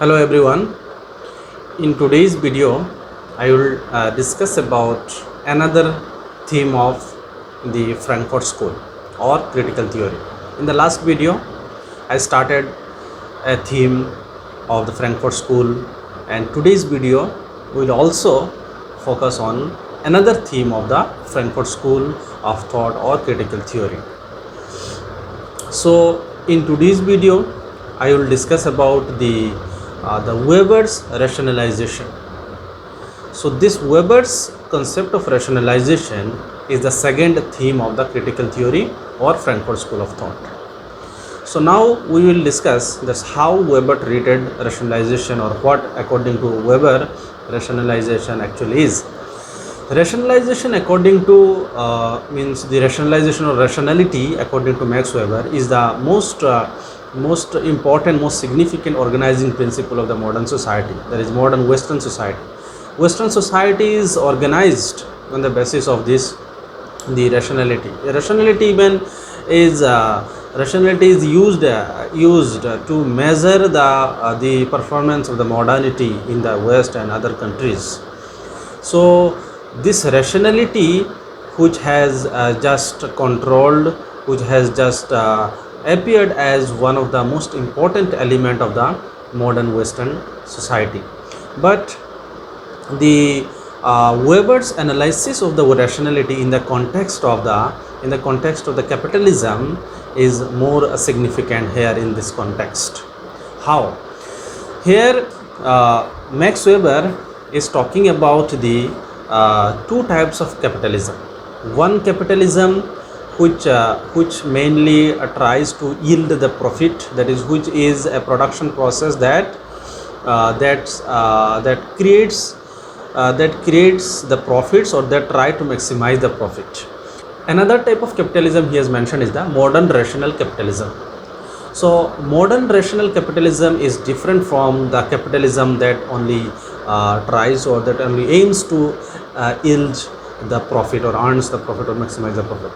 Hello everyone. In today's video, I will discuss about another theme of the Frankfurt School or critical theory. In the last video, I started a theme of the Frankfurt School, and today's video will also focus on another theme of the Frankfurt School of thought or critical theory. So in today's video, I will discuss about the Weber's rationalization. So this Weber's concept of rationalization is the second theme of the critical theory or Frankfurt School of thought. So now we will discuss this how Weber treated rationalization, or what according to Weber rationalization actually is. Rationalization according to means the rationalization or rationality according to Max Weber is the most important, most significant organizing principle of the modern society, that is modern Western society. Western society is organized on the basis of this, the rationality. Rationality even is rationality is used to measure the performance of the modernity in the West and other countries. So this rationality, which has just controlled, which has just appeared as one of the most important element of the modern Western society. But the Weber's analysis of the rationality in the context of the capitalism is more significant here in this context. How? Here Max Weber is talking about the two types of capitalism. One capitalism which mainly tries to yield the profit, that is, which is a production process that creates the profits, or that try to maximize the profit. Another type of capitalism he has mentioned is the modern rational capitalism. So modern rational capitalism is different from the capitalism that only tries, or that only aims to yield the profit, or earns the profit, or maximize the profit.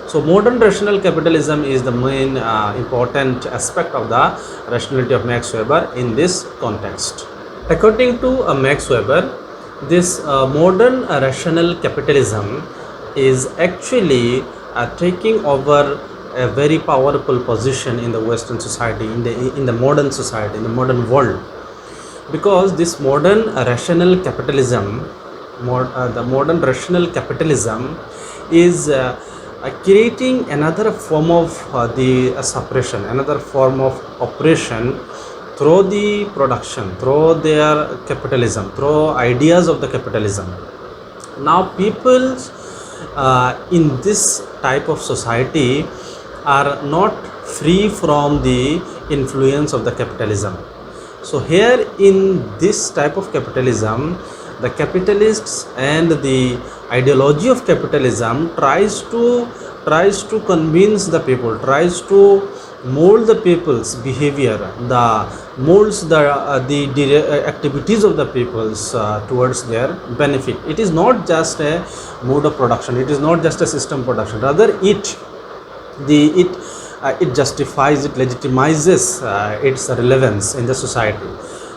So modern rational capitalism is the main important aspect of the rationality of Max Weber in this context. According to Max Weber, this modern rational capitalism is actually taking over a very powerful position in the Western society, in the modern society, in the modern world, because this modern rational capitalism, the modern rational capitalism is creating another form of the suppression, another form of oppression through the production, through their capitalism, through ideas of the capitalism. Now people in this type of society are not free from the influence of the capitalism. So here in this type of capitalism, the capitalists and the ideology of capitalism tries to convince the people, tries to mold the people's behavior, molds the activities of the peoples towards their benefit. It is not just a mode of production, it is not just a system production, rather it justifies, it legitimizes its relevance in the society.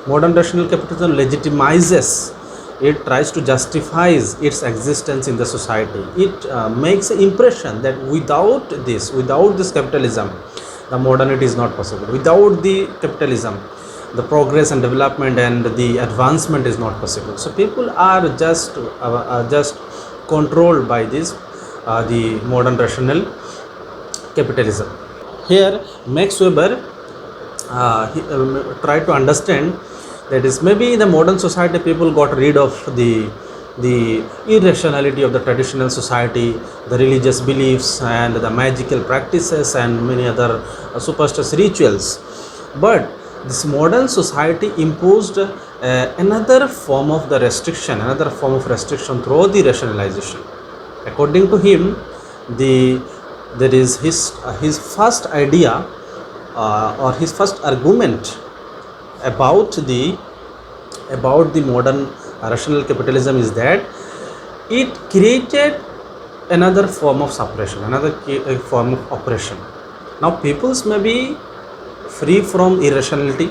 Modern rational capitalism legitimizes, it tries to justify its existence in the society. It makes an impression that without this capitalism, the modernity is not possible. Without the capitalism, the progress and development and the advancement is not possible. So people are just controlled by this the modern rational capitalism. Here Max Weber tried to understand that is, maybe in the modern society people got rid of the irrationality of the traditional society, the religious beliefs and the magical practices and many other superstitious rituals. But this modern society imposed another form of the restriction, through the rationalization. According to him, there is his first idea or his first argument about the modern rational capitalism is that it created another form of suppression, another form of oppression. Now peoples may be free from irrationality,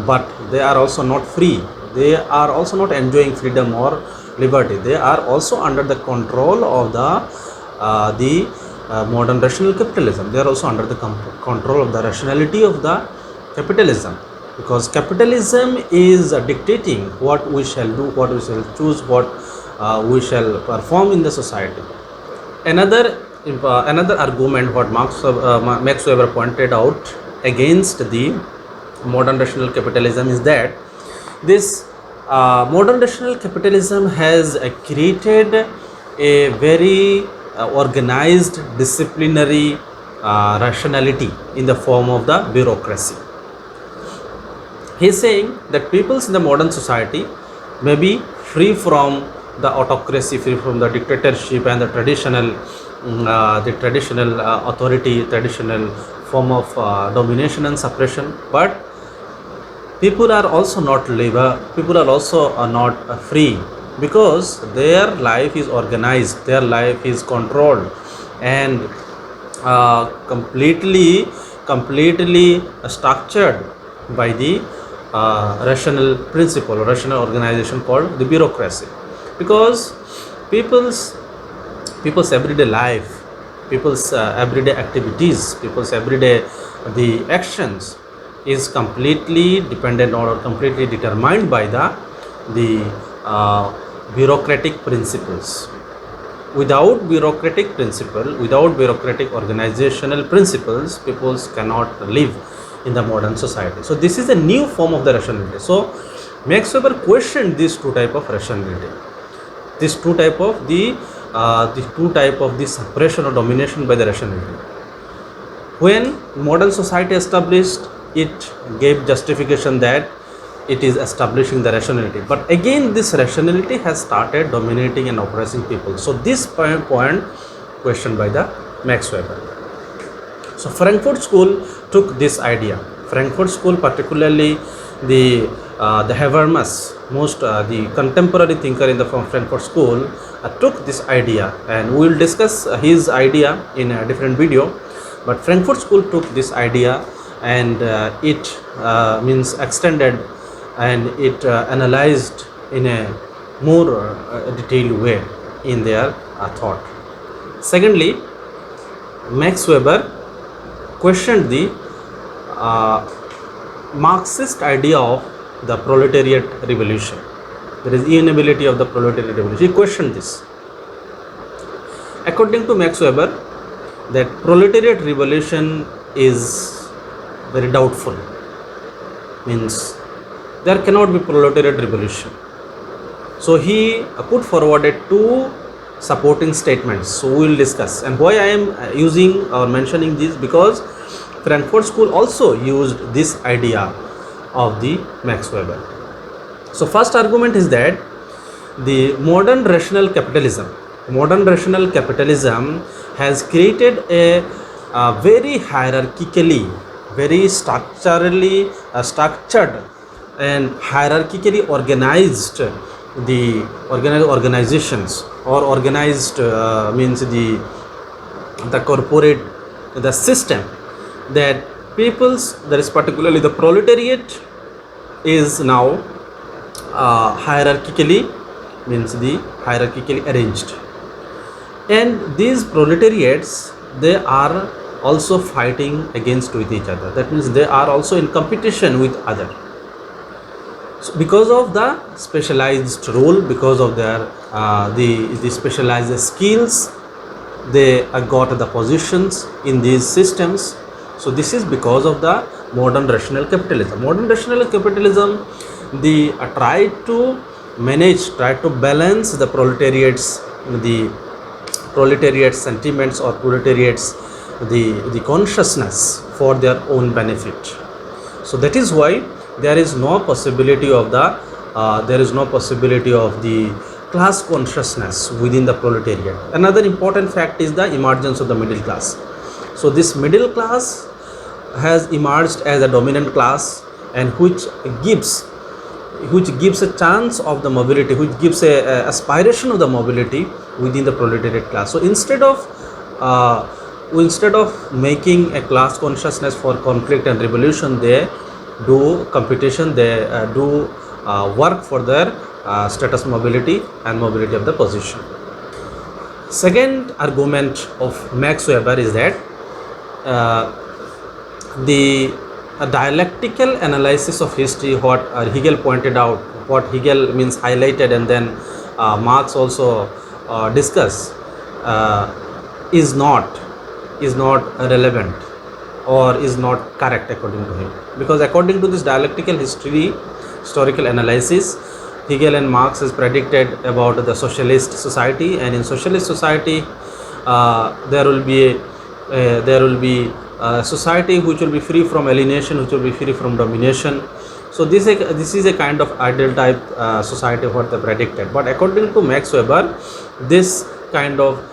but they are also not free. They are also not enjoying freedom or liberty. They are also under the control of the modern rational capitalism. They are also under the control of the rationality of the capitalism, because capitalism is dictating what we shall do, what we shall choose, what we shall perform in the society. Another argument what Max Weber pointed out against the modern rational capitalism is that this modern rational capitalism has created a very organized disciplinary rationality in the form of the bureaucracy. He is saying that peoples in the modern society may be free from the autocracy, free from the dictatorship and the traditional authority, traditional form of domination and suppression, but people are also not people are also not free, because their life is organized, their life is controlled and completely structured by the rational principle or rational organization called the bureaucracy. Because people's everyday life, people's everyday activities, people's everyday the actions is completely dependent or completely determined by the bureaucratic principles. Without bureaucratic principle, without bureaucratic organizational principles, people cannot live in the modern society. So this is a new form of the rationality. So Max Weber questioned these two type of rationality, this two type of the suppression or domination by the rationality. When modern society established, it gave justification that it is establishing the rationality, but again this rationality has started dominating and oppressing people. So this point questioned by the Max Weber. So Frankfurt School took this idea. Frankfurt School, particularly the Habermas, most the contemporary thinker in the Frankfurt School, took this idea, and we will discuss his idea in a different video. But Frankfurt School took this idea and it means extended, and it analyzed in a more detailed way in their thought. Secondly, Max Weber questioned the Marxist idea of the proletariat revolution. There is inability of the proletariat revolution. He questioned this. According to Max Weber, that proletariat revolution is very doubtful. Means there cannot be proletariat revolution. So he put forward two supporting statements. So we will discuss. And why I am using or mentioning this, because Frankfurt School also used this idea of the Max Weber. So first argument is that the modern rational capitalism has created a very hierarchically, very structured and hierarchically organized the organizations, or organized means the corporate, the system, that people's, that is particularly the proletariat, is now hierarchically arranged, and these proletariats, they are also fighting against with each other. That means they are also in competition with other. So because of the specialized role, because of their the specialized skills, they got the positions in these systems. So this is because of the modern rational capitalism. Modern rational capitalism, they try to balance the proletariats sentiments, or proletariats the consciousness for their own benefit. So that is why there is no possibility of the class consciousness within the proletariat. Another important fact is the emergence of the middle class. So this middle class has emerged as a dominant class, and which gives a chance of the mobility, which gives a aspiration of the mobility within the proletariat class. So instead of making a class consciousness for conflict and revolution, they do competition, they do work for their status mobility and mobility of the position. Second argument of Max Weber is that uh, the dialectical analysis of history, what Hegel pointed out, what Hegel means highlighted, and then Marx also discuss, uh, is not relevant or is not correct according to him, because according to this dialectical historical analysis, Hegel and Marx has predicted about the socialist society, and in socialist society there will be a society which will be free from alienation, which will be free from domination. So this is a kind of ideal type society what they predicted. But according to Max Weber, this kind of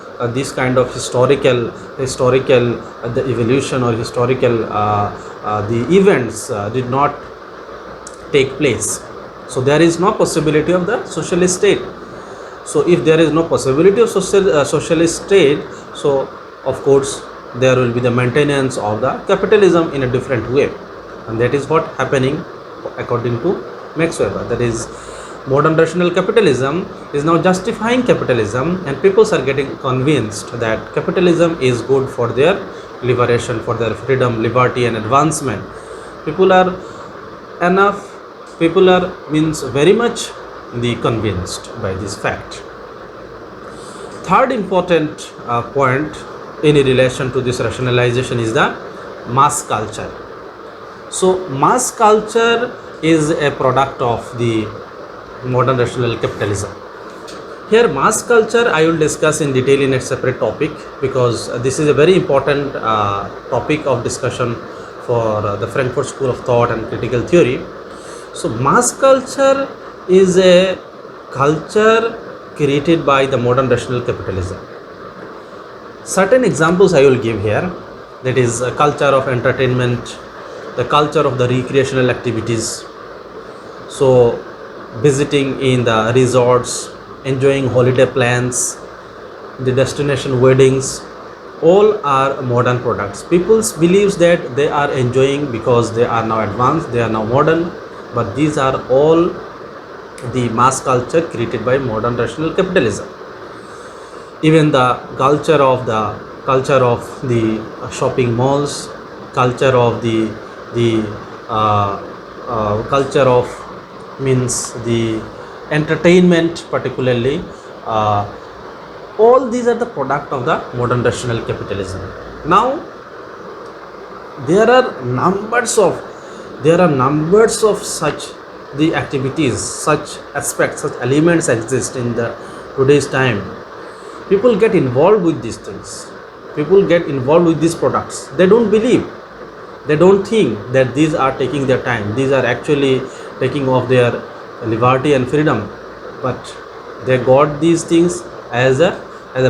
historical the evolution or historical the events did not take place. So there is no possibility of the socialist state. So if there is no possibility of socialist state, so of course there will be the maintenance of the capitalism in a different way, and that is what happening according to Max Weber. That is, modern rational capitalism is now justifying capitalism, and people are getting convinced that capitalism is good for their liberation, for their freedom, liberty and advancement. People are means very much convinced by this fact. Third important point in relation to this rationalization is the mass culture. So mass culture is a product of the modern rational capitalism. Here mass culture I will discuss in detail in a separate topic, because this is a very important topic of discussion for the Frankfurt School of Thought and Critical Theory. So mass culture is a culture created by the modern rational capitalism. Certain examples I will give here, that is a culture of entertainment, the culture of the recreational activities. So visiting in the resorts, enjoying holiday plans, the destination weddings, all are modern products. People believes that they are enjoying because they are now advanced, they are now modern, but these are all the mass culture created by modern rational capitalism. Even the culture of the shopping malls, culture of the culture of means the entertainment particularly, all these are the product of the modern rational capitalism. Now there are numbers of such the activities, such aspects, such elements exist in the today's time. People get involved with these things, people get involved with these products. They don't believe, they don't think that these are taking their time, these are actually taking off their liberty and freedom, but they got these things as a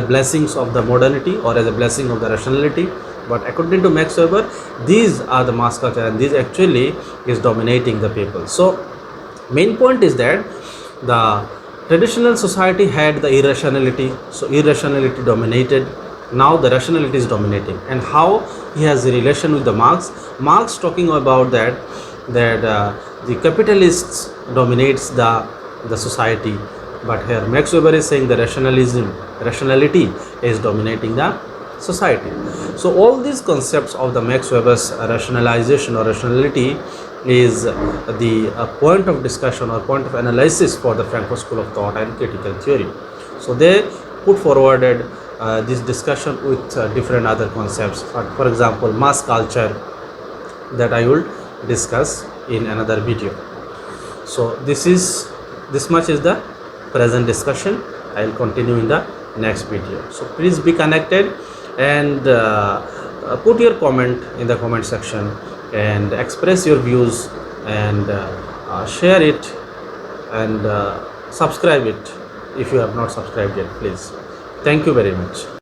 blessings of the modernity or as a blessing of the rationality. But according to Max Weber, these are the mass culture, and this actually is dominating the people. So main point is that the traditional society had the irrationality, so irrationality dominated. Now the rationality is dominating. And how he has a relation with the Marx talking about that the capitalists dominates the society, but here Max Weber is saying the rationality is dominating the society. So all these concepts of the Max Weber's rationalization or rationality is the point of discussion or point of analysis for the Frankfurt School of Thought and Critical Theory. So they put forwarded this discussion with different other concepts, for example mass culture, that I will discuss in another video. So this much is the present discussion. I will continue in the next video. So please be connected and put your comment in the comment section and express your views, and share it, and subscribe it if you have not subscribed yet, please. Thank you very much.